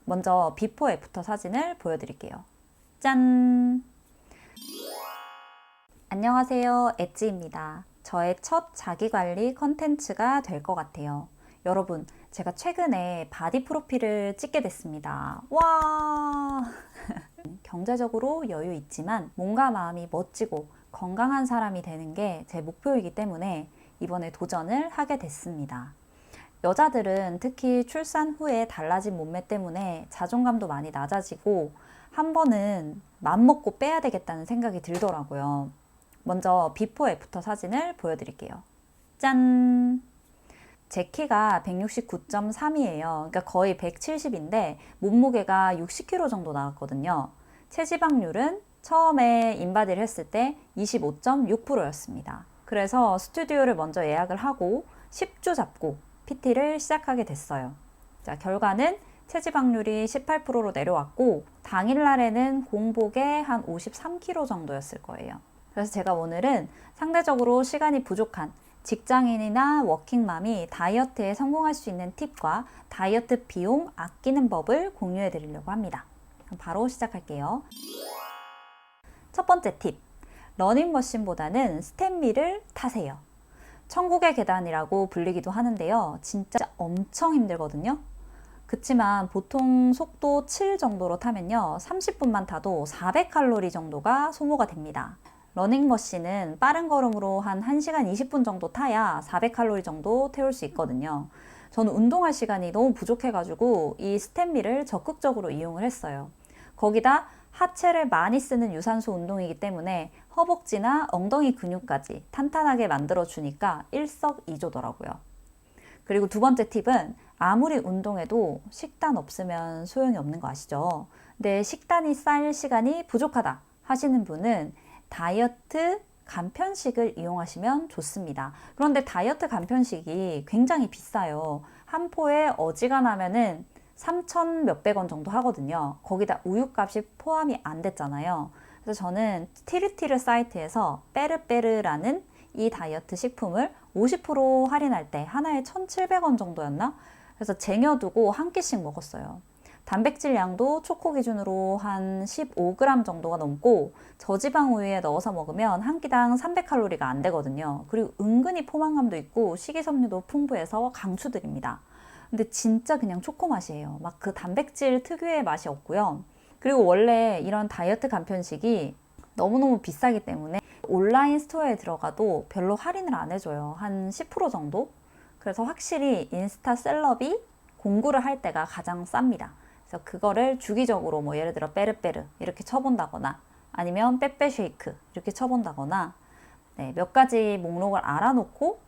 먼저 비포 애프터 사진을 보여드릴게요. 짠! 안녕하세요, 엣지입니다. 저의 첫 자기관리 컨텐츠가 될 것 같아요. 여러분, 제가 최근에 바디 프로필을 찍게 됐습니다. 와! 경제적으로 여유 있지만 몸과 마음이 멋지고 건강한 사람이 되는 게 제 목표이기 때문에 이번에 도전을 하게 됐습니다. 여자들은 특히 출산 후에 달라진 몸매 때문에 자존감도 많이 낮아지고 한 번은 맘먹고 빼야 되겠다는 생각이 들더라고요. 먼저 비포 애프터 사진을 보여드릴게요. 짠! 제 키가 169.3이에요. 그러니까 거의 170인데 몸무게가 60kg 정도 나왔거든요. 체지방률은 처음에 인바디를 했을 때 25.6%였습니다. 그래서 스튜디오를 먼저 예약을 하고 10주 잡고 PT를 시작하게 됐어요. 자, 결과는 체지방률이 18%로 내려왔고 당일날에는 공복에 한 53kg 정도였을 거예요. 그래서 제가 오늘은 상대적으로 시간이 부족한 직장인이나 워킹맘이 다이어트에 성공할 수 있는 팁과 다이어트 비용 아끼는 법을 공유해 드리려고 합니다. 그럼 바로 시작할게요. 첫 번째 팁, 러닝머신보다는 스탠미를 타세요. 천국의 계단이라고 불리기도 하는데요. 진짜 엄청 힘들거든요. 그치만 보통 속도 7 정도로 타면요, 30분만 타도 400칼로리 정도가 소모가 됩니다. 러닝머신은 빠른 걸음으로 한 1시간 20분 정도 타야 400칼로리 정도 태울 수 있거든요. 저는 운동할 시간이 너무 부족해가지고 이 스탠미를 적극적으로 이용을 했어요. 거기다 하체를 많이 쓰는 유산소 운동이기 때문에 허벅지나 엉덩이 근육까지 탄탄하게 만들어주니까 일석이조더라고요. 그리고 두 번째 팁은 아무리 운동해도 식단 없으면 소용이 없는 거 아시죠? 근데 식단이 쌓일 시간이 부족하다 하시는 분은 다이어트 간편식을 이용하시면 좋습니다. 그런데 다이어트 간편식이 굉장히 비싸요. 한 포에 어지간하면은 3,000 몇백 원 정도 하거든요. 거기다 우유값이 포함이 안 됐잖아요. 그래서 저는 티르티르 사이트에서 빼르빼르라는 이 다이어트 식품을 50% 할인할 때 하나에 1,700원 정도였나? 그래서 쟁여두고 한 끼씩 먹었어요. 단백질 양도 초코 기준으로 한 15g 정도가 넘고 저지방 우유에 넣어서 먹으면 한 끼당 300칼로리가 안 되거든요. 그리고 은근히 포만감도 있고 식이섬유도 풍부해서 강추드립니다. 근데 진짜 그냥 초코 맛이에요. 막 그 단백질 특유의 맛이 없고요. 그리고 원래 이런 다이어트 간편식이 너무너무 비싸기 때문에 온라인 스토어에 들어가도 별로 할인을 안 해줘요. 한 10% 정도? 그래서 확실히 인스타 셀럽이 공구를 할 때가 가장 쌉니다. 그래서 그거를 주기적으로 뭐 예를 들어 빼르빼르 이렇게 쳐본다거나 아니면 빼빼쉐이크 이렇게 쳐본다거나 네, 몇 가지 목록을 알아놓고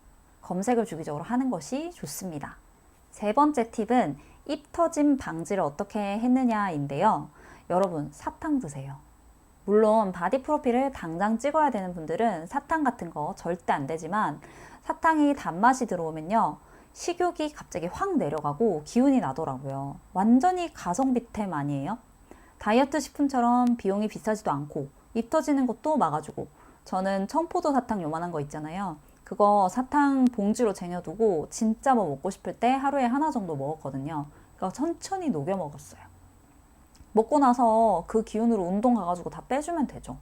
검색을 주기적으로 하는 것이 좋습니다. 세 번째 팁은 입 터짐 방지를 어떻게 했느냐인데요. 여러분, 사탕 드세요. 물론 바디 프로필을 당장 찍어야 되는 분들은 사탕 같은 거 절대 안 되지만 사탕이 단맛이 들어오면요, 식욕이 갑자기 확 내려가고 기운이 나더라고요. 완전히 가성비템 아니에요? 다이어트 식품처럼 비용이 비싸지도 않고 입 터지는 것도 막아주고, 저는 청포도 사탕 요만한 거 있잖아요. 그거 사탕 봉지로 쟁여두고 진짜 뭐 먹고 싶을 때 하루에 하나 정도 먹었거든요. 그러니까 천천히 녹여 먹었어요. 먹고 나서 그 기운으로 운동 가가지고 다 빼주면 되죠.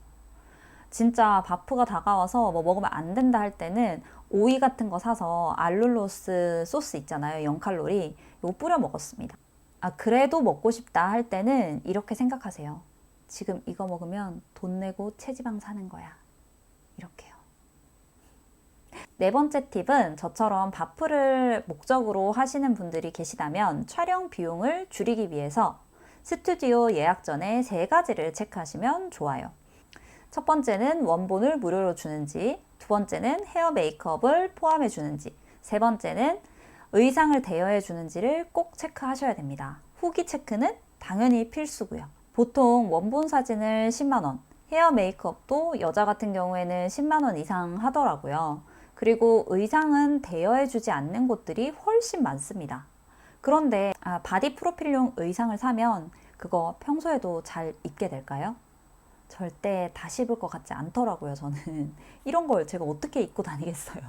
진짜 바프가 다가와서 뭐 먹으면 안 된다 할 때는 오이 같은 거 사서 알룰로스 소스 있잖아요. 0칼로리. 이거 뿌려 먹었습니다. 아, 그래도 먹고 싶다 할 때는 이렇게 생각하세요. 지금 이거 먹으면 돈 내고 체지방 사는 거야. 이렇게요. 네 번째 팁은 저처럼 바프를 목적으로 하시는 분들이 계시다면 촬영 비용을 줄이기 위해서 스튜디오 예약 전에 세 가지를 체크하시면 좋아요. 첫 번째는 원본을 무료로 주는지, 두 번째는 헤어 메이크업을 포함해 주는지, 세 번째는 의상을 대여해 주는지를 꼭 체크하셔야 됩니다. 후기 체크는 당연히 필수고요. 보통 원본 사진을 10만 원, 헤어 메이크업도 여자 같은 경우에는 10만 원 이상 하더라고요. 그리고 의상은 대여해 주지 않는 곳들이 훨씬 많습니다. 그런데 바디 프로필용 의상을 사면 그거 평소에도 잘 입게 될까요? 절대 다시 입을 것 같지 않더라고요, 저는. 이런 걸 제가 어떻게 입고 다니겠어요.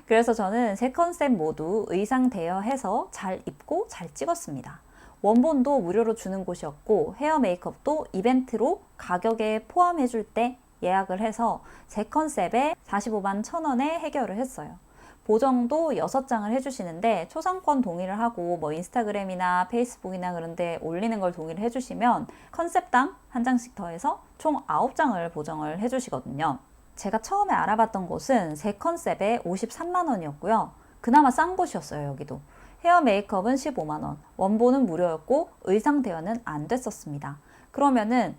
그래서 저는 세 컨셉 모두 의상 대여해서 잘 입고 잘 찍었습니다. 원본도 무료로 주는 곳이었고 헤어 메이크업도 이벤트로 가격에 포함해줄 때 예약을 해서 제 컨셉에 45만 1,000원에 해결을 했어요. 보정도 6장을 해주시는데 초상권 동의를 하고 뭐 인스타그램이나 페이스북이나 그런 데 올리는 걸 동의를 해주시면 컨셉당 한 장씩 더해서 총 9장을 보정을 해주시거든요. 제가 처음에 알아봤던 곳은 제 컨셉에 53만 원이었고요. 그나마 싼 곳이었어요, 여기도. 헤어 메이크업은 15만 원, 원본은 무료였고 의상 대여는 안 됐었습니다. 그러면은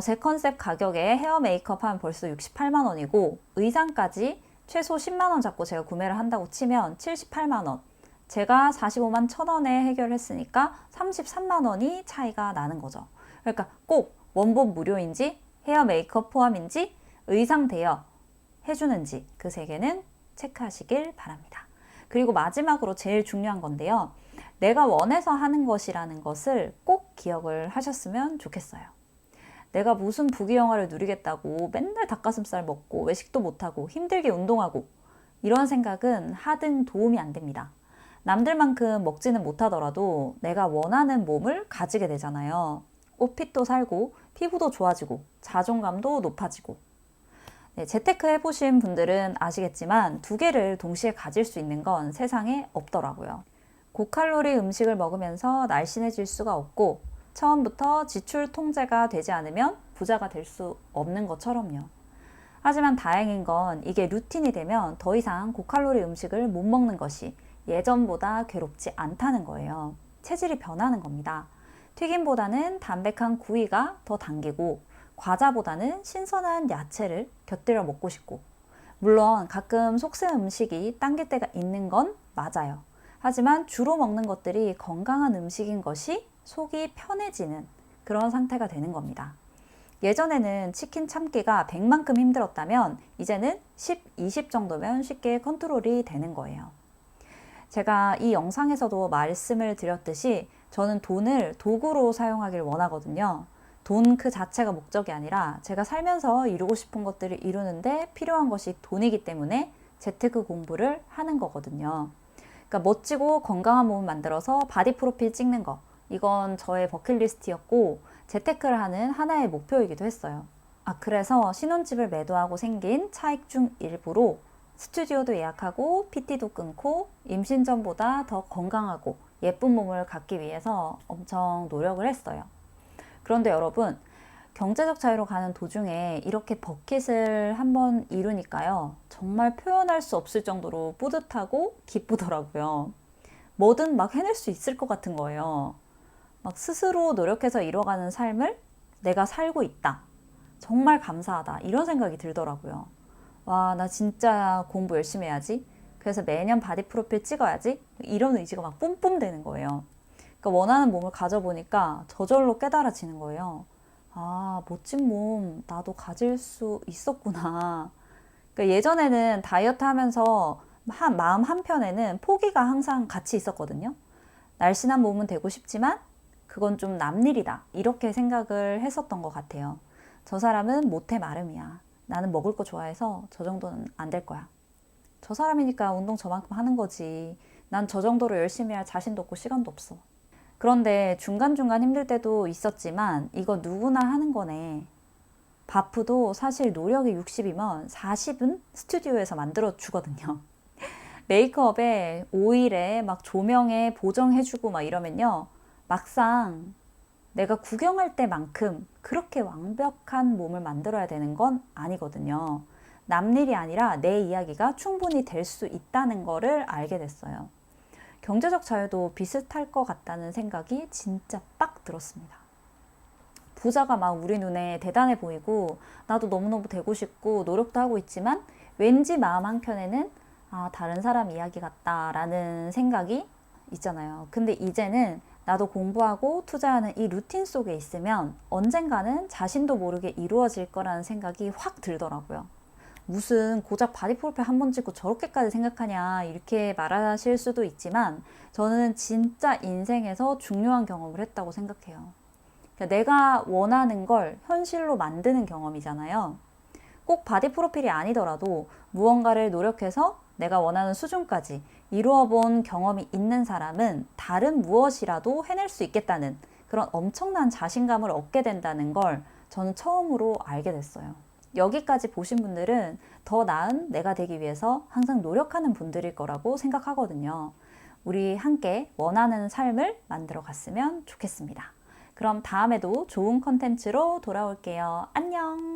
제 컨셉 가격에 헤어 메이크업 하면 벌써 68만 원이고 의상까지 최소 10만 원 잡고 제가 구매를 한다고 치면 78만 원. 제가 45만 1,000원에 해결했으니까 33만 원이 차이가 나는 거죠. 그러니까 꼭 원본 무료인지 헤어 메이크업 포함인지 의상 대여 해주는지 그 세 개는 체크하시길 바랍니다. 그리고 마지막으로 제일 중요한 건데요. 내가 원해서 하는 것이라는 것을 꼭 기억을 하셨으면 좋겠어요. 내가 무슨 부귀영화를 누리겠다고 맨날 닭가슴살 먹고 외식도 못하고 힘들게 운동하고 이런 생각은 하등 도움이 안 됩니다. 남들만큼 먹지는 못하더라도 내가 원하는 몸을 가지게 되잖아요. 옷핏도 살고 피부도 좋아지고 자존감도 높아지고. 네, 재테크 해보신 분들은 아시겠지만 두 개를 동시에 가질 수 있는 건 세상에 없더라고요. 고칼로리 음식을 먹으면서 날씬해질 수가 없고 처음부터 지출 통제가 되지 않으면 부자가 될 수 없는 것처럼요. 하지만 다행인 건 이게 루틴이 되면 더 이상 고칼로리 음식을 못 먹는 것이 예전보다 괴롭지 않다는 거예요. 체질이 변하는 겁니다. 튀김보다는 담백한 구이가 더 당기고 과자보다는 신선한 야채를 곁들여 먹고 싶고 물론 가끔 속쓰 음식이 당길 때가 있는 건 맞아요. 하지만 주로 먹는 것들이 건강한 음식인 것이 속이 편해지는 그런 상태가 되는 겁니다. 예전에는 치킨 참기가 100만큼 힘들었다면 이제는 10, 20 정도면 쉽게 컨트롤이 되는 거예요. 제가 이 영상에서도 말씀을 드렸듯이 저는 돈을 도구로 사용하길 원하거든요. 돈 그 자체가 목적이 아니라 제가 살면서 이루고 싶은 것들을 이루는데 필요한 것이 돈이기 때문에 재테크 공부를 하는 거거든요. 그러니까 멋지고 건강한 몸을 만들어서 바디 프로필 찍는 거 이건 저의 버킷리스트였고 재테크를 하는 하나의 목표이기도 했어요. 그래서 신혼집을 매도하고 생긴 차익 중 일부로 스튜디오도 예약하고 PT도 끊고 임신 전보다 더 건강하고 예쁜 몸을 갖기 위해서 엄청 노력을 했어요. 그런데 여러분, 경제적 자유로 가는 도중에 이렇게 버킷을 한번 이루니까요. 정말 표현할 수 없을 정도로 뿌듯하고 기쁘더라고요. 뭐든 막 해낼 수 있을 것 같은 거예요. 막 스스로 노력해서 이뤄가는 삶을 내가 살고 있다. 정말 감사하다. 이런 생각이 들더라고요. 와, 나 진짜 공부 열심히 해야지. 그래서 매년 바디 프로필 찍어야지. 이런 의지가 막 뿜뿜 되는 거예요. 그러니까 원하는 몸을 가져보니까 저절로 깨달아지는 거예요. 멋진 몸 나도 가질 수 있었구나. 그러니까 예전에는 다이어트 하면서 마음 한편에는 포기가 항상 같이 있었거든요. 날씬한 몸은 되고 싶지만 그건 좀 남일이다. 이렇게 생각을 했었던 것 같아요. 저 사람은 모태 마름이야. 나는 먹을 거 좋아해서 저 정도는 안 될 거야. 저 사람이니까 운동 저만큼 하는 거지. 난 저 정도로 열심히 할 자신도 없고 시간도 없어. 그런데 중간중간 힘들 때도 있었지만 이거 누구나 하는 거네. 바프도 사실 노력이 60이면 40은 스튜디오에서 만들어 주거든요. 메이크업에 오일에 막 조명에 보정해주고 막 이러면요. 막상 내가 구경할 때만큼 그렇게 완벽한 몸을 만들어야 되는 건 아니거든요. 남일이 아니라 내 이야기가 충분히 될 수 있다는 거를 알게 됐어요. 경제적 자유도 비슷할 것 같다는 생각이 진짜 빡 들었습니다. 부자가 막 우리 눈에 대단해 보이고 나도 너무너무 되고 싶고 노력도 하고 있지만 왠지 마음 한켠에는 다른 사람 이야기 같다라는 생각이 있잖아요. 근데 이제는 나도 공부하고 투자하는 이 루틴 속에 있으면 언젠가는 자신도 모르게 이루어질 거라는 생각이 확 들더라고요. 무슨 고작 바디 프로필 한 번 찍고 저렇게까지 생각하냐 이렇게 말하실 수도 있지만 저는 진짜 인생에서 중요한 경험을 했다고 생각해요. 그러니까 내가 원하는 걸 현실로 만드는 경험이잖아요. 꼭 바디 프로필이 아니더라도 무언가를 노력해서 내가 원하는 수준까지 이루어 본 경험이 있는 사람은 다른 무엇이라도 해낼 수 있겠다는 그런 엄청난 자신감을 얻게 된다는 걸 저는 처음으로 알게 됐어요. 여기까지 보신 분들은 더 나은 내가 되기 위해서 항상 노력하는 분들일 거라고 생각하거든요. 우리 함께 원하는 삶을 만들어 갔으면 좋겠습니다. 그럼 다음에도 좋은 컨텐츠로 돌아올게요. 안녕!